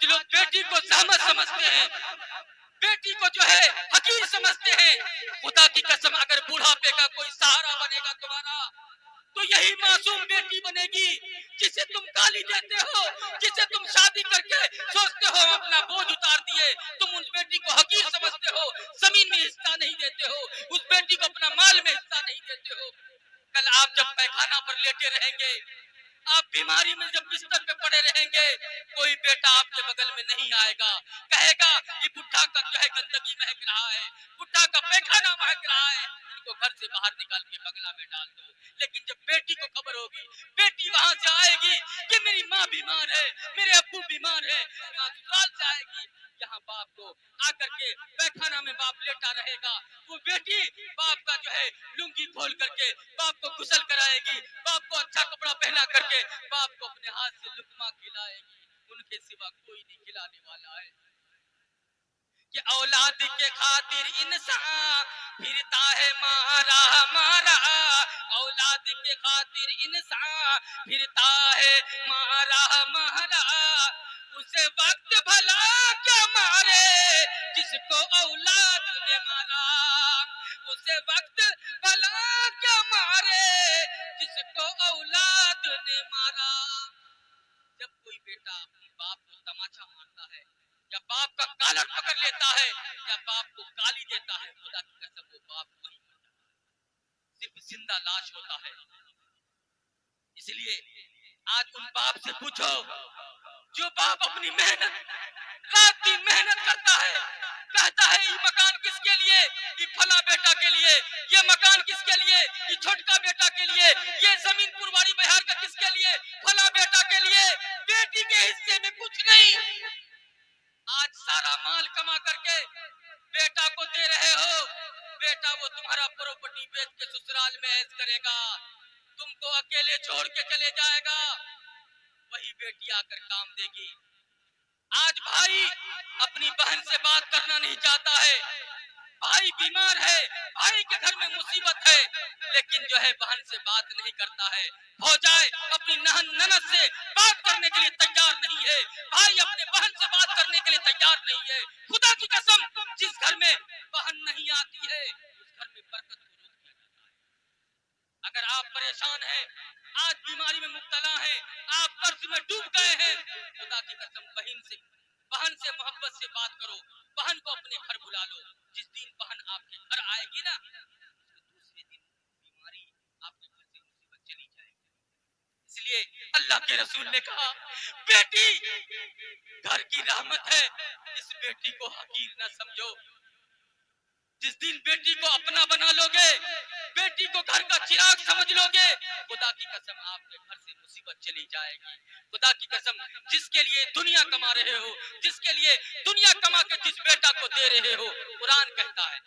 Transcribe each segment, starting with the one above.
आज लोग बेटी को सहमत समझते हैं, बेटी को जो है हकीर समझते हैं। खुदा की कसम अगर बुढ़ापे का कोई सहारा बनेगा तुम्हारा तो यही मासूम बेटी बनेगी जिसे तुम गाली देते हो, जिसे तुम शादी करके सोचते हो अपना बोझ उतार दिए। तुम उस बेटी को हकीर समझते हो, जमीन में हिस्सा नहीं देते हो, उस बेटी को अपना माल में हिस्सा नहीं देते हो। कल आप जब पैखाना पर लेटे रहेंगे, आप बीमारी में जब बिस्तर पे पड़े रहेंगे, कोई बेटा आपके बगल में नहीं आएगा, कहेगा ये बुढ़ा का जो है गंदगी महक रहा है, बुढ़ा का पैखाना महक रहा है, इनको घर से बाहर निकाल के बंगला में डाल दो। लेकिन जब बेटी को खबर होगी, बेटी वहां से आएगी कि मेरी माँ बीमार है, मेरे अब्बू बीमार है, ससुराल से आएगी, यहाँ बाप को आकर के पैखाना में बाप लेटा रहेगा, वो बेटी बाप का जो है लुंगी खोल करके बाप को गुसल कराएगी, बाप को अच्छा कपड़ा पहना करके बाप को अपने हाथ से लुकमा खिलाएगी। उनके सिवा कोई नहीं खिलाने वाला है। कि औलाद के खातिर इंसान फिरता है मारा मारा, औलाद के खातिर इंसान फिरता है मारा मारा, उसे वक्त भला क्या मारे जिसको औलाद ने मारा, उसे वक्त भला क्या मारे जिसको औलाद ने मारा। जब कोई बेटा अपने बाप को तमाचा मारता है या बाप का कॉलर पकड़ लेता है या बाप को गाली देता है, खुदा की कसम वो बाप वही होता है, सिर्फ जिंदा लाश होता है। इसलिए आज उन बाप से पूछो जो बाप अपनी मेहनत रात दिन मेहनत करता है, कहता है ये मकान किसके लिए, ये फला बेटा के लिए, ये मकान किसके लिए, ये छोटका बेटा के लिए, ये जमीन पुरवारी बिहार का किसके लिए, फला बेटा के लिए, बेटी के हिस्से में कुछ नहीं। आज सारा माल कमा करके बेटा को दे रहे हो, बेटा वो तुम्हारा प्रॉपर्टी बेच के ससुराल में ऐश करेगा, तुमको अकेले छोड़ के चले जाएगा, वही बेटी आकर काम देगी। आज भाई अपनी बहन से बात करना नहीं चाहता है, भाई बीमार है, भाई के घर में मुसीबत है, लेकिन जो है बहन से बात नहीं करता है। भौजाई अपनी ननद से बात करने के लिए तैयार नहीं है, भाई अपने बहन से बात करने के लिए तैयार नहीं है। खुदा की कसम जिस घर में बहन नहीं आती है उस घर में बरकत को रोक दिया जाता है। अगर आप परेशान हैं, आज बीमारी में मुब्तला हैं, आप कर्ज में डूब गए हैं, खुदा की कसम बहन से मोहब्बत से बात करो, बहन को अपने घर बुला लो। जिस दिन बहन आपके घर आएगी ना, दूसरे दिन बीमारी आपके घर से मुसीबत चली जाएगी। इसलिए अल्लाह के रसूल ने कहा बेटी घर की रहमत है, इस बेटी को हकीर न समझो। जिस दिन बेटी को अपना बना लोगे, बेटी को घर का चिराग समझ लोगे, खुदा की कसम आपके घर से मुसीबत चली जाएगी। खुदा की कसम जिसके लिए दुनिया कमा रहे हो, जिसके लिए दुनिया कमा के जिस बेटा को दे रहे हो, कुरान कहता है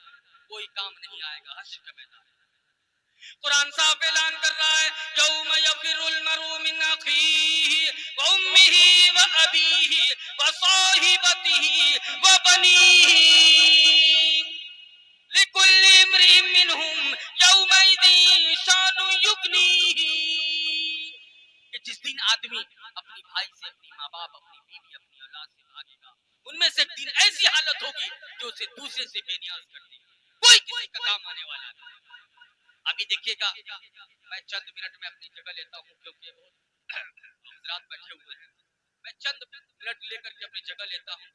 कोई काम नहीं आएगा। हश्र का मैदान कुरान साफ ऐलान कर रहा है यौम यफिरुल मरउ मिन अखीही व उम्मिही व अबीही व साहिबतिही व बनीही लिकुल्लि इम्रिइन मिनहुम यौमइदिन शानुन युगनीही। जिस दिन आदमी अपनी भाई से, अपनी माँ बाप, अपनी बीवी, अपनी औलाद से भागेगा, उनमें से एक दिन ऐसी हालत होगी जो उसे दूसरे से बेनियाज कर देगी, कोई किसी का काम आने वाला नहीं। अभी देखिएगा, मैं चंद मिनट में अपनी जगह लेता हूँ क्योंकि बहुत हजरात बैठे हुए हैं, मैं चंद मिनट लेकर के अपनी जगह लेता हूँ।